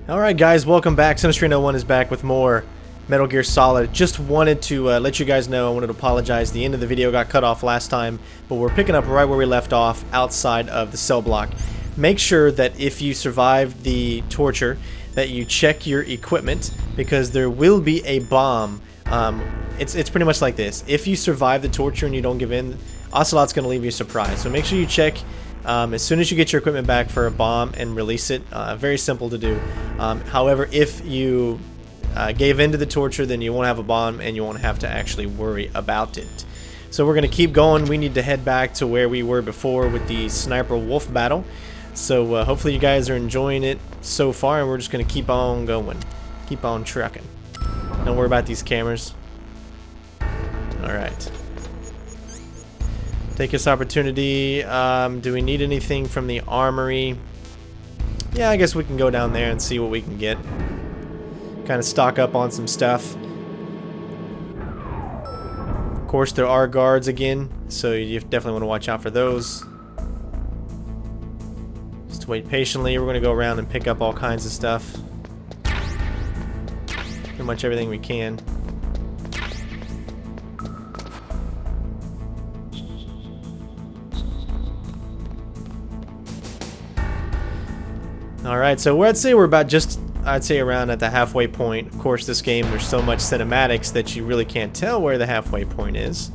Alright guys, welcome back. CenterStrain01 is back with more Metal Gear Solid. Just wanted to let you guys know, I wanted to apologize. The end of the video got cut off last time, but we're picking up right where we left off outside of the cell block. Make sure that if you survived the torture, that you check your equipment, because there will be a bomb. It's pretty much like this. If you survive the torture and you don't give in, Ocelot's going to leave you a surprise. So make sure you check as soon as you get your equipment back for a bomb and release it. Very simple to do. However, if you gave in to the torture, then you won't have a bomb and you won't have to actually worry about it. So we're going to keep going. We need to head back to where we were before with the sniper wolf battle. So hopefully you guys are enjoying it so far, and we're just going to keep on going. Keep on trucking. Don't worry about these cameras. Alright. Take this opportunity. Do we need anything from the armory? Yeah, I guess we can go down there and see what we can get. Kind of stock up on some stuff. Of course, there are guards again, so you definitely want to watch out for those. Just wait patiently. We're going to go around and pick up all kinds of stuff. Pretty much everything we can. Alright, so I'd say we're about I'd say around at the halfway point. Of course, this game, there's so much cinematics that you really can't tell where the halfway point is.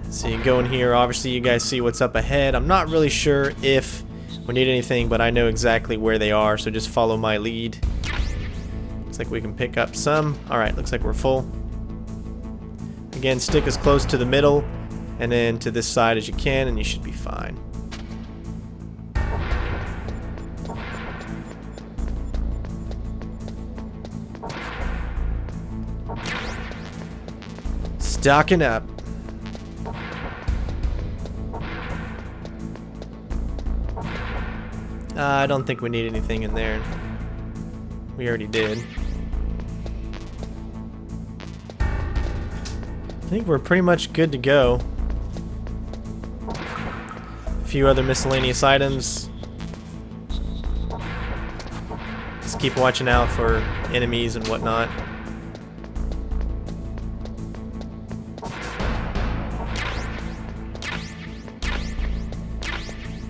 So you go in here, obviously you guys see what's up ahead. I'm not really sure if we need anything, but I know exactly where they are, so just follow my lead. Looks like we can pick up some. Alright, looks like we're full. Again, stick as close to the middle and then to this side as you can, and you should be fine. Stocking up. I don't think we need anything in there. We already did. I think we're pretty much good to go. A few other miscellaneous items. Just keep watching out for enemies and whatnot.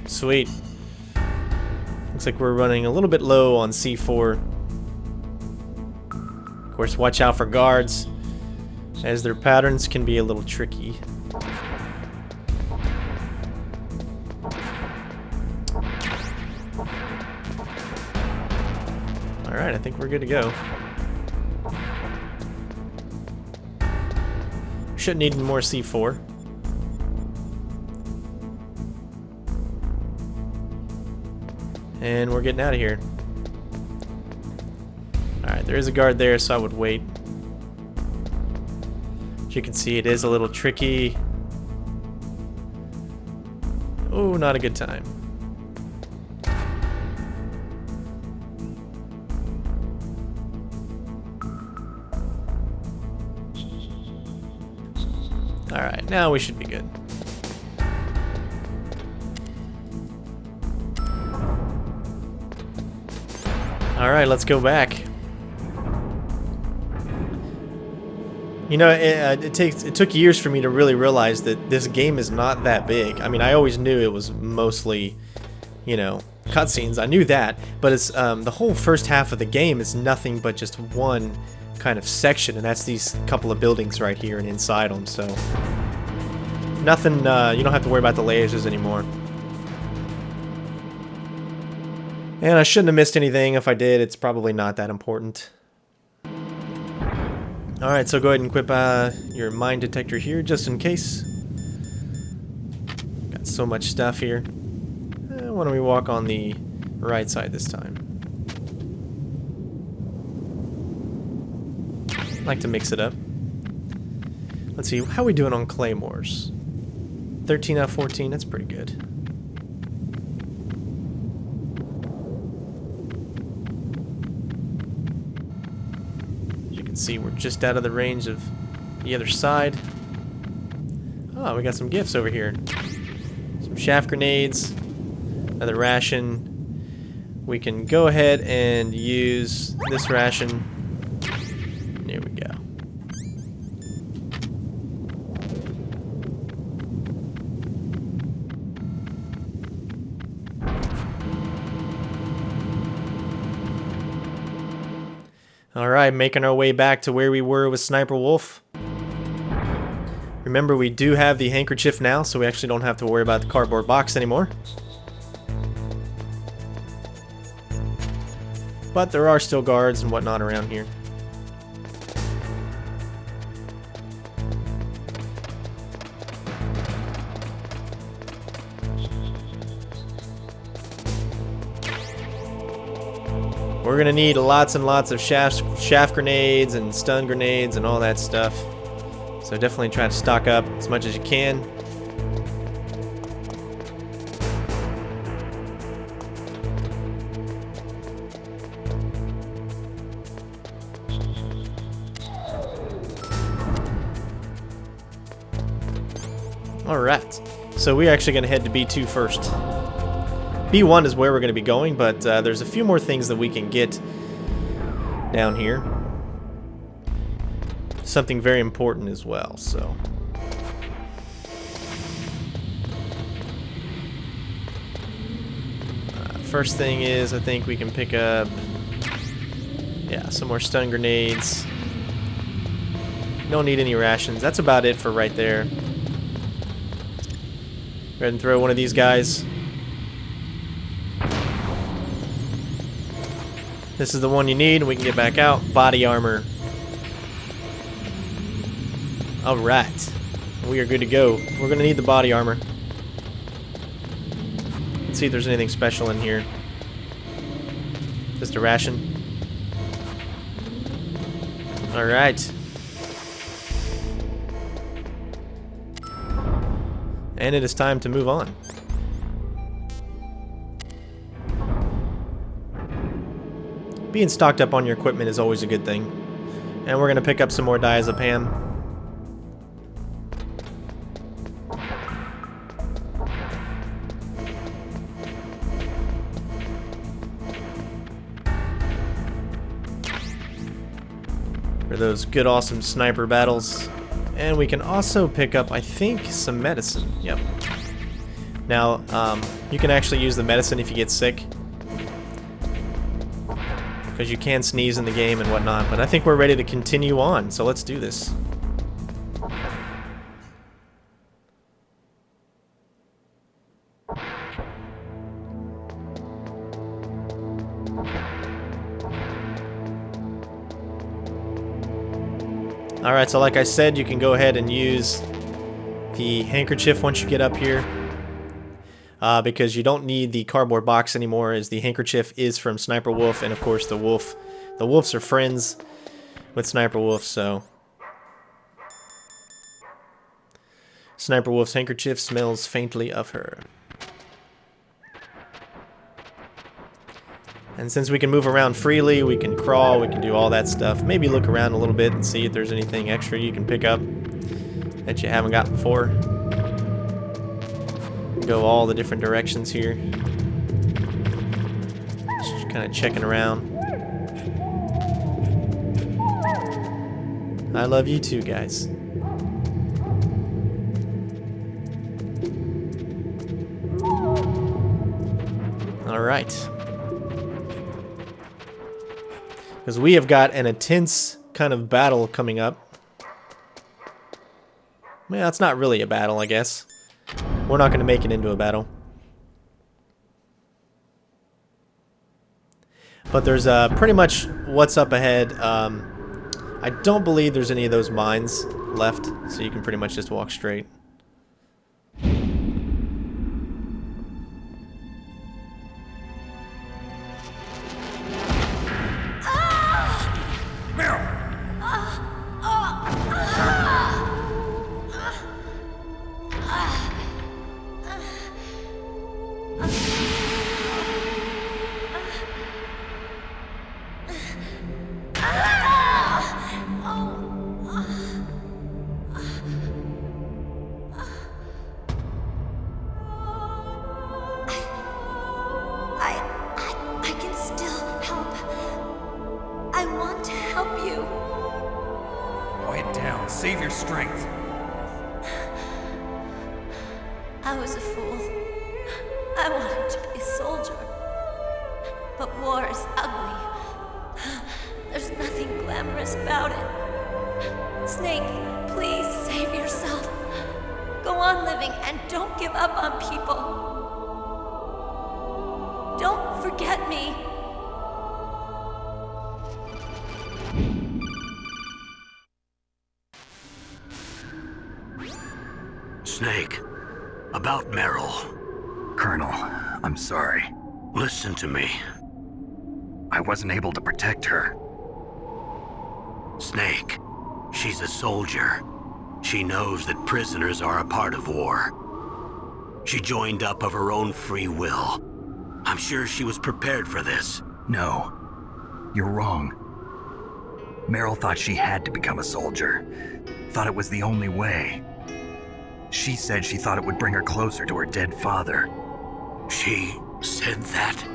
Sweet. Looks like we're running a little bit low on C4. Of course, watch out for guards, as their patterns can be a little tricky. Alright, I think we're good to go. Shouldn't need any more C4. And we're getting out of here. Alright, there is a guard there, so I would wait. As you can see, it is a little tricky. Oh, not a good time. Alright, now we should be good. Alright, let's go back. You know, it took years for me to really realize that this game is not that big. I mean, I always knew it was mostly, you know, cutscenes. I knew that, but it's the whole first half of the game is nothing but just one kind of section, and that's these couple of buildings right here and inside them. So nothing. You don't have to worry about the lasers anymore. And I shouldn't have missed anything. If I did, it's probably not that important. Alright, so go ahead and equip your mine detector here, just in case. Got so much stuff here. Why don't we walk on the right side this time? I like to mix it up. Let's see, how are we doing on claymores? 13 out of 14, that's pretty good. See, we're just out of the range of the other side. Oh, we got some gifts over here. Some shaft grenades. Another ration. We can go ahead and use this ration. There we go. Alright, making our way back to where we were with Sniper Wolf. Remember, we do have the handkerchief now, so we actually don't have to worry about the cardboard box anymore. But there are still guards and whatnot around here. We're gonna need lots and lots of shaft grenades and stun grenades and all that stuff. So definitely try to stock up as much as you can. Alright, so we're actually gonna head to B2 first. B1 is where we're going to be going, but there's a few more things that we can get down here. Something very important as well, so. First thing is, I think we can pick up, yeah, some more stun grenades. Don't need any rations. That's about it for right there. Go ahead and throw one of these guys. This is the one you need, and we can get back out. Body armor. Alright. We are good to go. We're going to need the body armor. Let's see if there's anything special in here. Just a ration. Alright. And it is time to move on. Being stocked up on your equipment is always a good thing. And we're going to pick up some more diazepam. For those good, awesome sniper battles. And we can also pick up, I think, some medicine. Yep. Now, you can actually use the medicine if you get sick, because you can sneeze in the game and whatnot, but I think we're ready to continue on, so let's do this. Alright, so like I said, you can go ahead and use the handkerchief once you get up here. Because you don't need the cardboard box anymore, as the handkerchief is from Sniper Wolf, and of course the wolves are friends with Sniper Wolf, so Sniper Wolf's handkerchief smells faintly of her. And since we can move around freely, we can crawl, we can do all that stuff. Maybe look around a little bit and see if there's anything extra you can pick up that you haven't got before. Go all the different directions here. Just kind of checking around. I love you too, guys. Alright. Because we have got an intense kind of battle coming up. Well, that's not really a battle, I guess. We're not going to make it into a battle. But there's pretty much what's up ahead. I don't believe there's any of those mines left, so you can pretty much just walk straight. save your strength. I was a fool. I wanted to be a soldier. But war is ugly. There's nothing glamorous about it. Snake, please save yourself. Go on living and don't give up on people. Don't forget me. Snake, about Meryl. Colonel, I'm sorry. Listen to me. I wasn't able to protect her. Snake, she's a soldier. She knows that prisoners are a part of war. She joined up of her own free will. I'm sure she was prepared for this. No, you're wrong. Meryl thought she had to become a soldier. Thought it was the only way. She said she thought it would bring her closer to her dead father. She said that?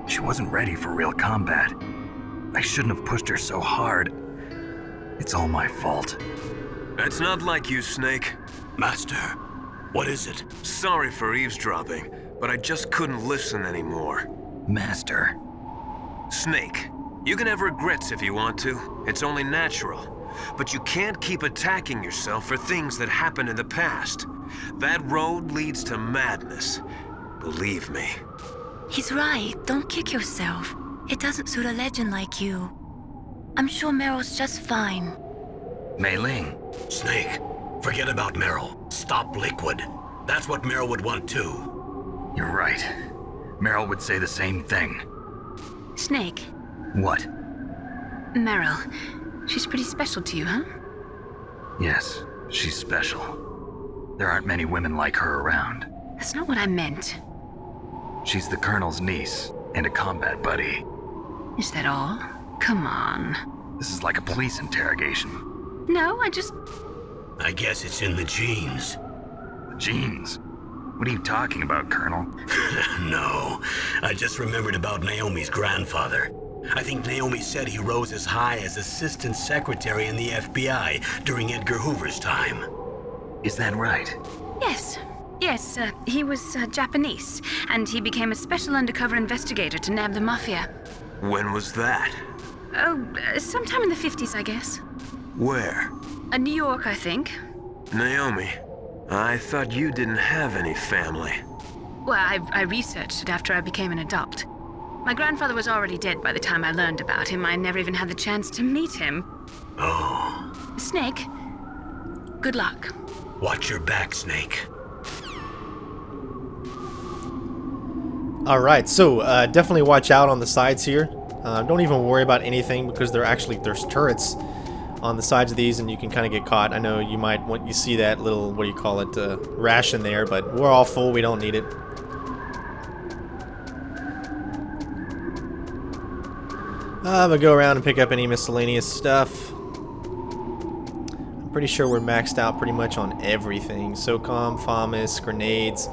She wasn't ready for real combat. I shouldn't have pushed her so hard. It's all my fault. That's not like you, Snake. Master, what is it? Sorry for eavesdropping, but I just couldn't listen anymore. Master. Snake, you can have regrets if you want to. It's only natural. But you can't keep attacking yourself for things that happened in the past. That road leads to madness. Believe me. He's right. Don't kick yourself. It doesn't suit a legend like you. I'm sure Meryl's just fine. Mei Ling. Snake, forget about Meryl. Stop Liquid. That's what Meryl would want too. You're right. Meryl would say the same thing. Snake. What? Meryl. She's pretty special to you, huh? Yes, she's special. There aren't many women like her around. That's not what I meant. She's the Colonel's niece and a combat buddy. Is that all? Come on. This is like a police interrogation. No, I guess it's in the genes. Genes? What are you talking about, Colonel? No, I just remembered about Naomi's grandfather. I think Naomi said he rose as high as assistant secretary in the FBI during Edgar Hoover's time. Is that right? Yes. Yes, he was Japanese, and he became a special undercover investigator to nab the mafia. When was that? Oh, sometime in the 50s, I guess. Where? New York, I think. Naomi, I thought you didn't have any family. Well, I researched it after I became an adult. My grandfather was already dead by the time I learned about him. I never even had the chance to meet him. Oh. Snake, good luck. Watch your back, Snake. Alright, so definitely watch out on the sides here. Don't even worry about anything because there's turrets on the sides of these and you can kind of get caught. I know you might you see that little, what do you call it, ration there, but we're all full, we don't need it. I'm gonna go around and pick up any miscellaneous stuff. I'm pretty sure we're maxed out pretty much on everything. SOCOM, FAMAS, grenades,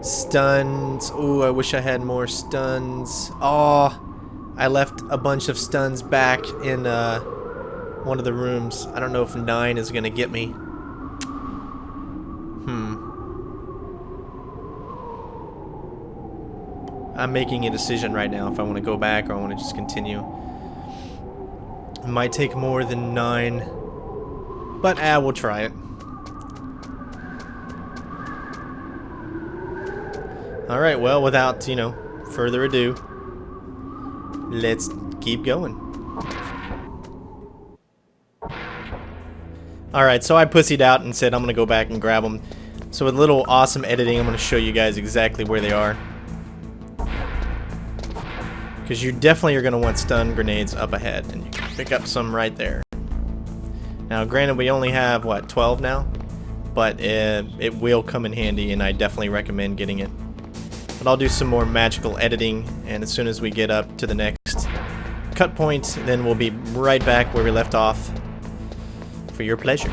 stuns. Ooh, I wish I had more stuns. Oh, I left a bunch of stuns back in one of the rooms. I don't know if 9 is gonna get me. I'm making a decision right now if I want to go back or I want to just continue. It might take more than 9, but we'll try it. Alright, well, without, further ado, let's keep going. Alright, so I pussied out and said I'm going to go back and grab them. So with a little awesome editing, I'm going to show you guys exactly where they are. Because you definitely are going to want stun grenades up ahead, and you can pick up some right there. Now, granted, we only have, 12 now? But it will come in handy, and I definitely recommend getting it. But I'll do some more magical editing, and as soon as we get up to the next cut point, then we'll be right back where we left off for your pleasure.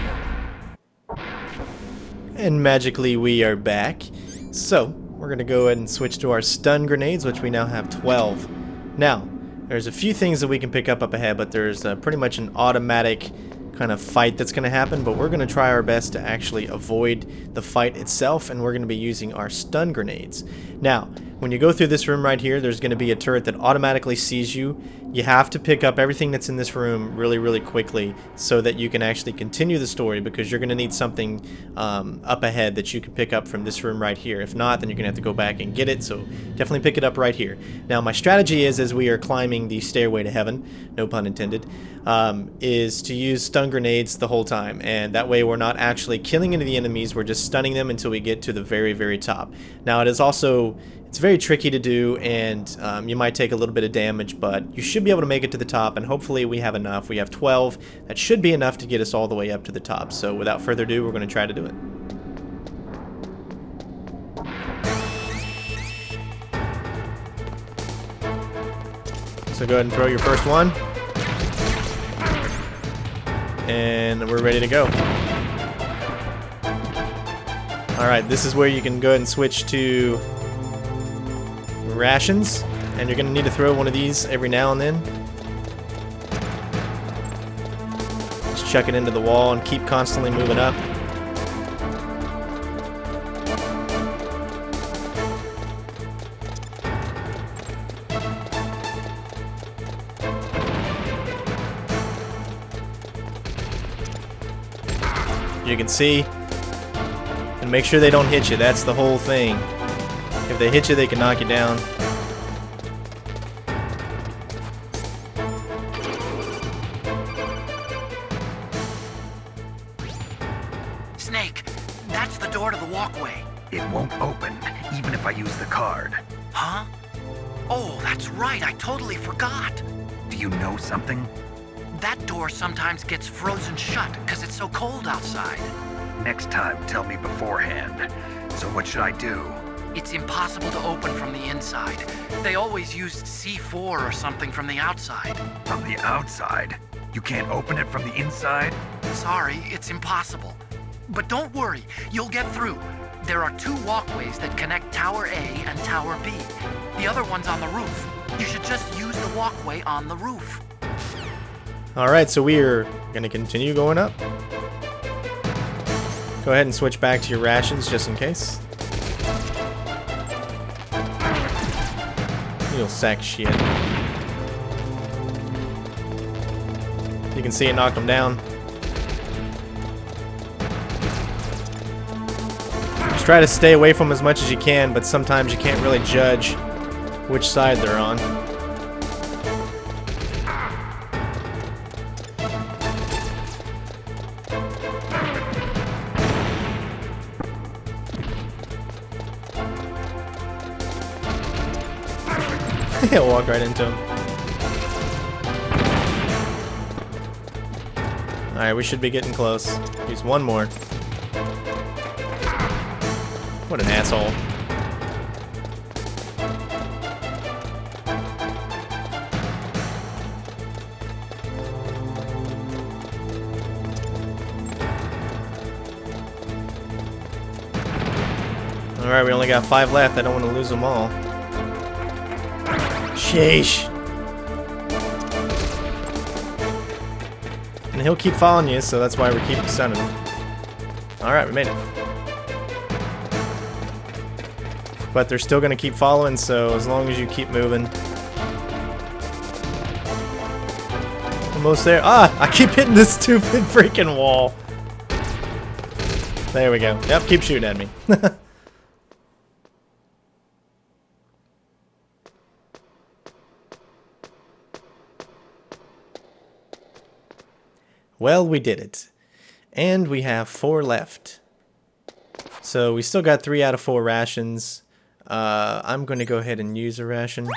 And magically, we are back. So, we're going to go ahead and switch to our stun grenades, which we now have 12. Now, there's a few things that we can pick up ahead, but there's pretty much an automatic kind of fight that's going to happen, but we're going to try our best to actually avoid the fight itself, and we're going to be using our stun grenades. Now, when you go through this room right here, there's going to be a turret that automatically sees you. You have to pick up everything that's in this room really quickly so that you can actually continue the story, because you're going to need something up ahead that you can pick up from this room right here. If not, then you're going to have to go back and get it, so definitely pick it up right here. Now, my strategy is, as we are climbing the stairway to heaven, no pun intended, is to use stun grenades the whole time, and that way we're not actually killing any of the enemies, we're just stunning them until we get to the very top. Now, it is also, it's very tricky to do, and you might take a little bit of damage, but you should be able to make it to the top, and hopefully we have enough. We have 12. That should be enough to get us all the way up to the top. So without further ado, we're going to try to do it. So go ahead and throw your first one. And we're ready to go. Alright, this is where you can go ahead and switch to rations, and you're going to need to throw one of these every now and then. Just chuck it into the wall and keep constantly moving up. You can see, and make sure they don't hit you. That's the whole thing. If they hit you, they can knock you down. Snake, that's the door to the walkway. It won't open, even if I use the card. Huh? Oh, that's right. I totally forgot. Do you know something? That door sometimes gets frozen shut because it's so cold outside. Next time, tell me beforehand. So what should I do? It's impossible to open from the inside. They always used C4 or something from the outside. From the outside? You can't open it from the inside? Sorry, it's impossible. But don't worry, you'll get through. There are 2 walkways that connect Tower A and Tower B. The other one's on the roof. You should just use the walkway on the roof. Alright, so we are going to continue going up. Go ahead and switch back to your rations just in case. You little sack of shit. You can see it knocked him down. Just try to stay away from them as much as you can, but sometimes you can't really judge which side they're on. He'll walk right into him. Alright, we should be getting close. Use one more. What an asshole. Alright, we only got 5 left. I don't want to lose them all. Sheesh. And he'll keep following you, so that's why we keep stunning him. Alright, we made it. But they're still going to keep following, so as long as you keep moving. Almost there. Ah! I keep hitting this stupid freaking wall. There we go. Yep, keep shooting at me. Well, we did it. And we have 4 left. So we still got 3 out of 4 rations. I'm going to go ahead and use a ration.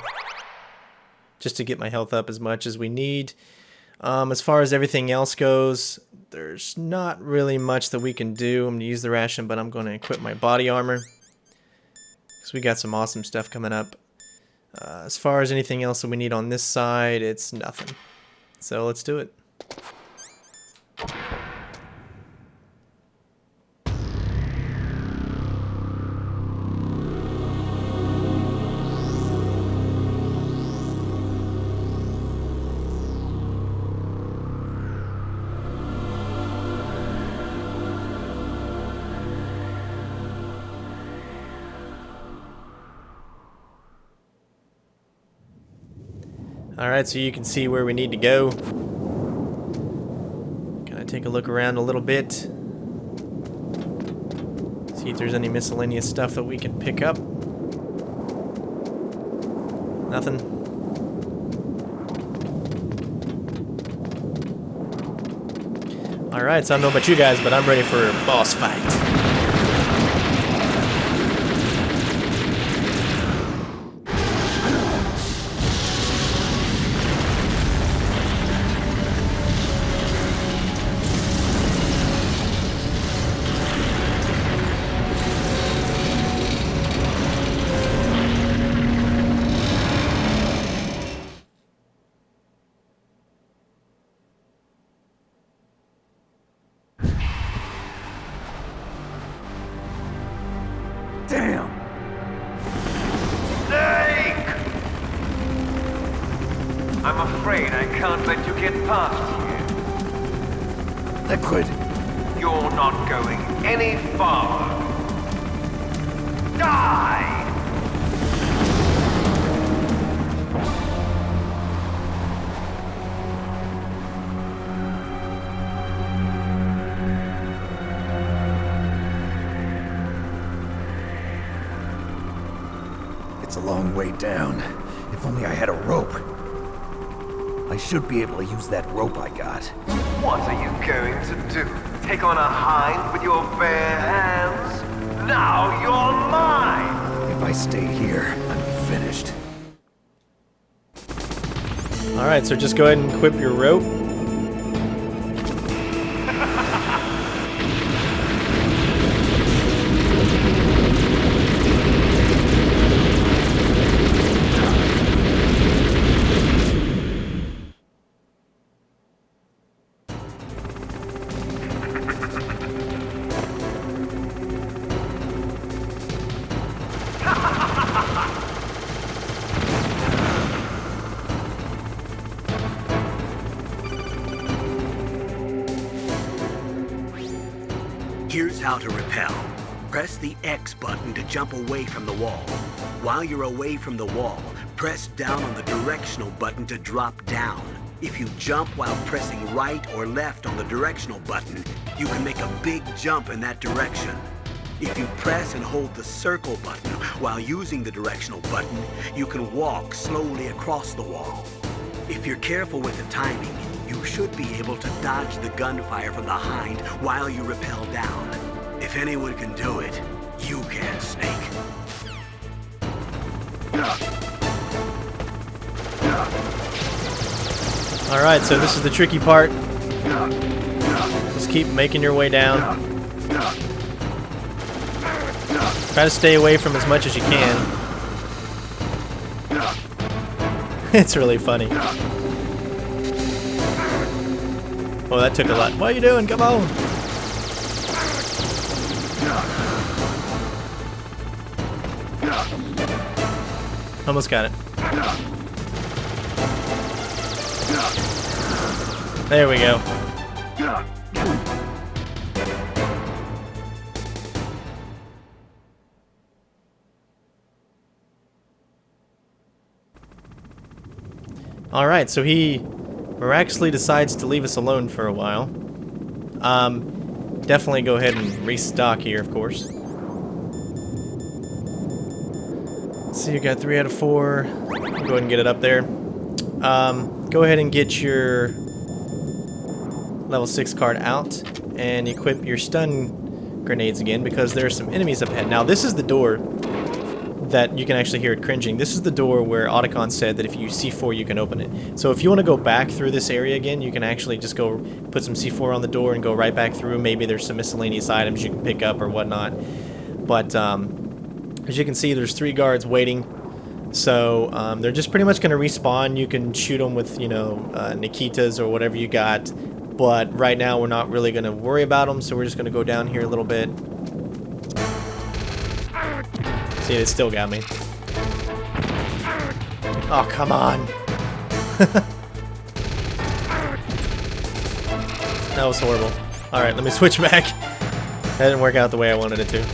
Just to get my health up as much as we need. As far as everything else goes, there's not really much that we can do. I'm going to use the ration, but I'm going to equip my body armor. Because we got some awesome stuff coming up. As far as anything else that we need on this side, it's nothing. So let's do it. Alright, so you can see where we need to go. Can I take a look around a little bit? See if there's any miscellaneous stuff that we can pick up. Nothing. Alright, so I don't know about you guys, but I'm ready for a boss fight. Damn! Snake! I'm afraid I can't let you get past here. Liquid. You're not going any farther. Die! It's a long way down. If only I had a rope. I should be able to use that rope I got. What are you going to do? Take on a hind with your bare hands? Now you're mine! If I stay here, I'm finished. Alright, so just go ahead and equip your rope. Here's how to rappel. Press the X button to jump away from the wall. While you're away from the wall, press down on the directional button to drop down. If you jump while pressing right or left on the directional button, you can make a big jump in that direction. If you press and hold the circle button while using the directional button, you can walk slowly across the wall. If you're careful with the timing, you should be able to dodge the gunfire from the hind while you rappel down. If anyone can do it, you can, Snake. Alright, so this is the tricky part. Just keep making your way down. Try to stay away from as much as you can. It's really funny. Oh, that took a lot. What are you doing? Come on! Almost got it. There we go. Alright, so he miraculously decides to leave us alone for a while. Definitely go ahead and restock here, of course. So you got 3 out of 4. Go ahead and get it up there. Go ahead and get your level 6 card out and equip your stun grenades again because there are some enemies up ahead. Now this is the door that you can actually hear it cringing. This is the door where Otacon said that if you C4 you can open it. So if you want to go back through this area again, you can actually just go put some C4 on the door and go right back through. Maybe there's some miscellaneous items you can pick up or whatnot. But as you can see, there's 3 guards waiting. So they're just pretty much going to respawn. You can shoot them with, you know, Nikitas or whatever you got. But right now we're not really going to worry about them. So we're just going to go down here a little bit. See, it still got me. Oh, come on. That was horrible. Alright, let me switch back. That didn't work out the way I wanted it to.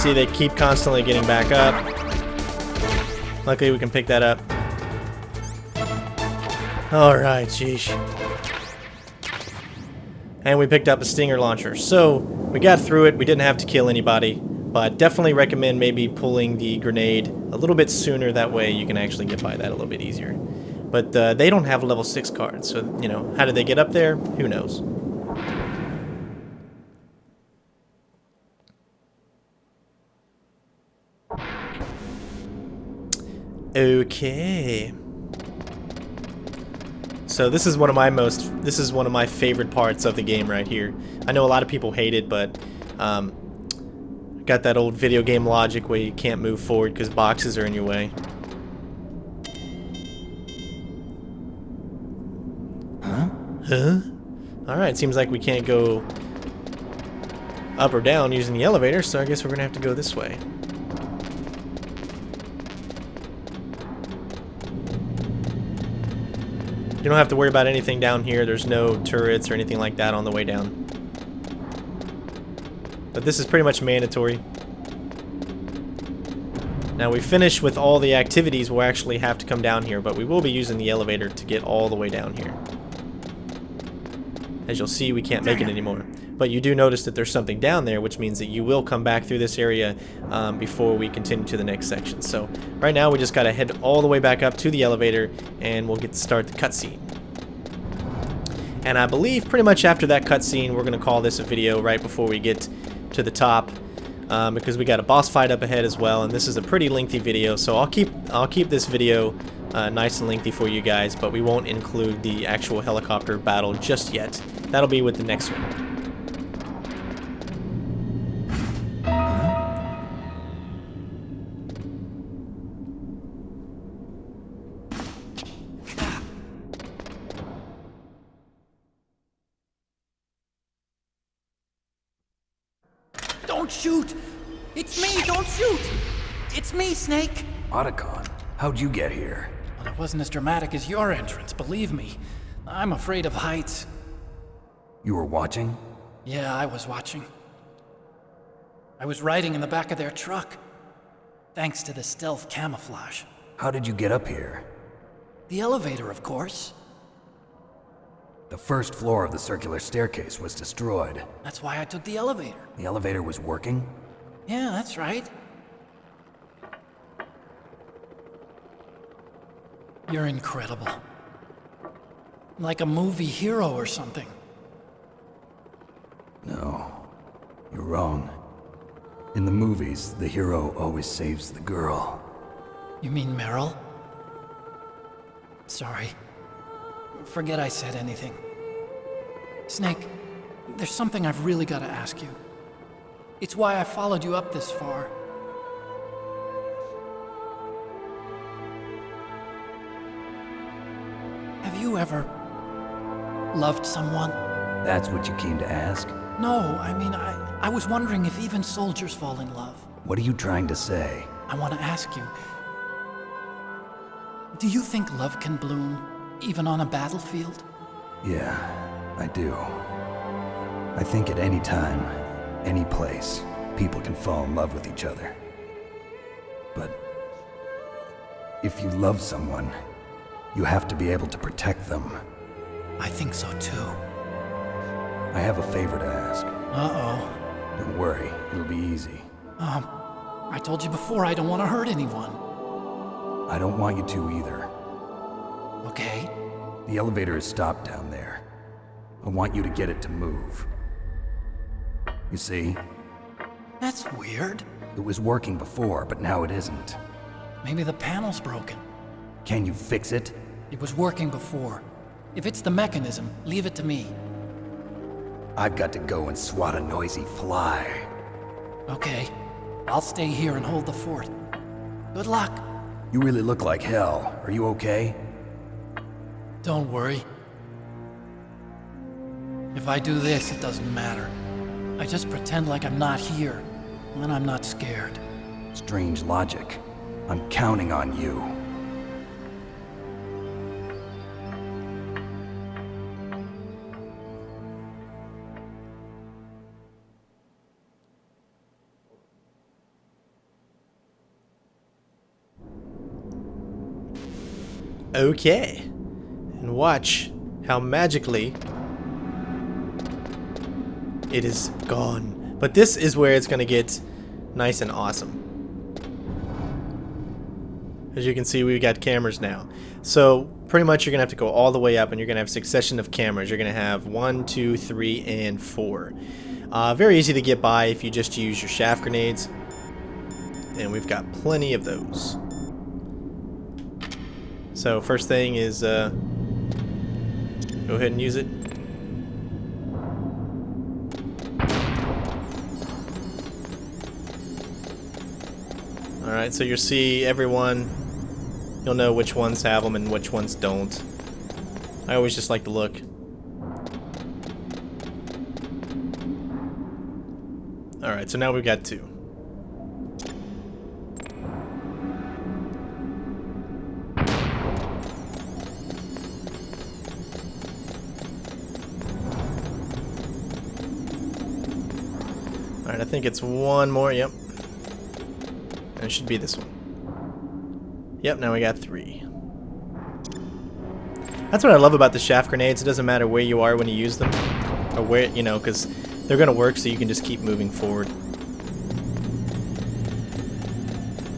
See, they keep constantly getting back up. Luckily, we can pick that up. Alright, sheesh. And we picked up a stinger launcher. So, we got through it. We didn't have to kill anybody. But definitely recommend maybe pulling the grenade a little bit sooner. That way you can actually get by that a little bit easier. But they don't have a level 6 card. So, you know, how did they get up there? Who knows? Okay. So this is one of my favorite parts of the game right here. I know a lot of people hate it, but got that old video game logic where you can't move forward because boxes are in your way. Huh? Alright, seems like we can't go up or down using the elevator, so I guess we're gonna have to go this way. You don't have to worry about anything down here. There's no turrets or anything like that on the way down. But this is pretty much mandatory. Now we finish with all the activities, we'll actually have to come down here, but we will be using the elevator to get all the way down here. As you'll see, we can't make it anymore. But you do notice that there's something down there, which means that you will come back through this area before we continue to the next section. So right now we just gotta head all the way back up to the elevator and we'll get to start the cutscene. And I believe pretty much after that cutscene we're gonna call this a video right before we get to the top, because we got a boss fight up ahead as well, and this is a pretty lengthy video, so I'll keep this video nice and lengthy for you guys, but we won't include the actual helicopter battle just yet. That'll be with the next one. Don't shoot! It's me! Don't shoot! It's me, Snake! Otacon, how'd you get here? Well, it wasn't as dramatic as your entrance, believe me. I'm afraid of heights. You were watching? Yeah, I was watching. I was riding in the back of their truck. Thanks to the stealth camouflage. How did you get up here? The elevator, of course. The first floor of the circular staircase was destroyed. That's why I took the elevator. The elevator was working? Yeah, that's right. You're incredible. Like a movie hero or something. No, you're wrong. In the movies, the hero always saves the girl. You mean Meryl? Sorry. Forget I said anything. Snake, there's something I've really got to ask you. It's why I followed you up this far. Have you ever loved someone? That's what you came to ask? No, I mean, I was wondering if even soldiers fall in love. What are you trying to say? I want to ask you, do you think love can bloom even on a battlefield? Yeah, I do. I think at any time, any place, people can fall in love with each other. But if you love someone, you have to be able to protect them. I think so too. I have a favor to ask. Uh-oh. Don't worry, it'll be easy. I told you before I don't want to hurt anyone. I don't want you to either. Okay. The elevator is stopped down there. I want you to get it to move. You see? That's weird. It was working before, but now it isn't. Maybe the panel's broken. Can you fix it? It was working before. If it's the mechanism, leave it to me. I've got to go and swat a noisy fly. Okay. I'll stay here and hold the fort. Good luck. You really look like hell. Are you okay? Don't worry. If I do this, it doesn't matter. I just pretend like I'm not here, and then I'm not scared. Strange logic. I'm counting on you. Okay. And watch how magically it is gone. But this is where it's going to get nice and awesome. As you can see, we've got cameras now. So pretty much you're going to have to go all the way up, and you're going to have a succession of cameras. You're going to have 1, 2, 3, and 4. Very easy to get by if you just use your shaft grenades. And we've got plenty of those. So first thing is go ahead and use it. Alright, so you'll see everyone. You'll know which ones have them and which ones don't. I always just like to look. Alright, so now we've got 2. Alright, I think it's one more, yep. And it should be this one. Yep, now we got 3. That's what I love about the shaft grenades. It doesn't matter where you are when you use them. Or where, you know, because they're going to work, so you can just keep moving forward.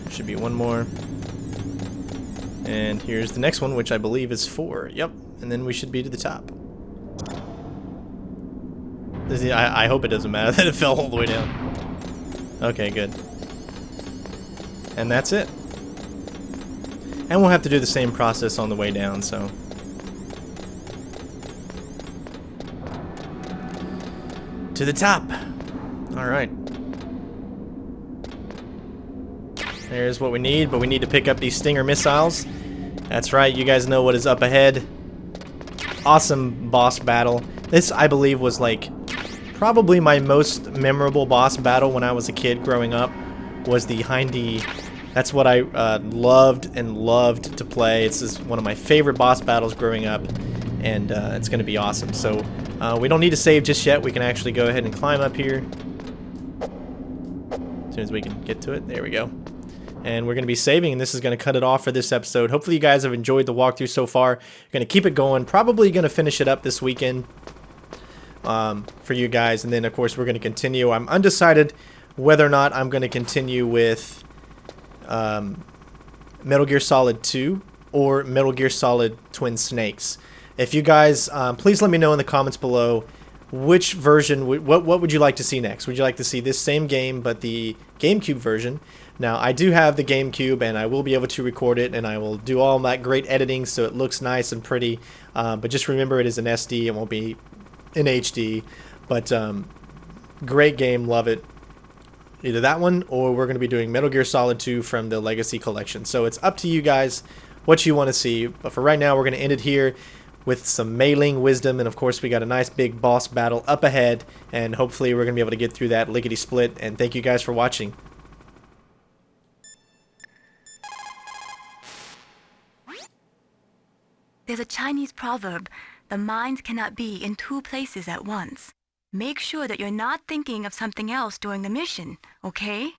Should be one more. And here's the next one, which I believe is 4. Yep, and then we should be to the top. I hope it doesn't matter that it fell all the way down. Okay, good. And that's it. And we'll have to do the same process on the way down, so. To the top. Alright. There's what we need, but we need to pick up these Stinger missiles. That's right, you guys know what is up ahead. Awesome boss battle. This, I believe, was like probably my most memorable boss battle when I was a kid growing up. Was the Hindy. That's what I loved to play. It's just one of my favorite boss battles growing up, and it's going to be awesome. So we don't need to save just yet. We can actually go ahead and climb up here as soon as we can get to it. There we go. And we're going to be saving, and this is going to cut it off for this episode. Hopefully you guys have enjoyed the walkthrough so far. Going to keep it going. Probably going to finish it up this weekend for you guys, and then of course we're going to continue. I'm undecided whether or not I'm going to continue with Metal Gear Solid 2 or Metal Gear Solid Twin Snakes. If you guys, please let me know in the comments below which version, what would you like to see next? Would you like to see this same game but the GameCube version? Now, I do have the GameCube, and I will be able to record it, and I will do all that great editing so it looks nice and pretty. But just remember, it is an SD. It won't be in HD. But great game. Love it. Either that one, or we're going to be doing Metal Gear Solid 2 from the Legacy Collection. So it's up to you guys what you want to see. But for right now, we're going to end it here with some mailing wisdom. And of course, we got a nice big boss battle up ahead. And hopefully, we're going to be able to get through that lickety-split. And thank you guys for watching. There's a Chinese proverb, the mind cannot be in 2 places at once. Make sure that you're not thinking of something else during the mission, okay?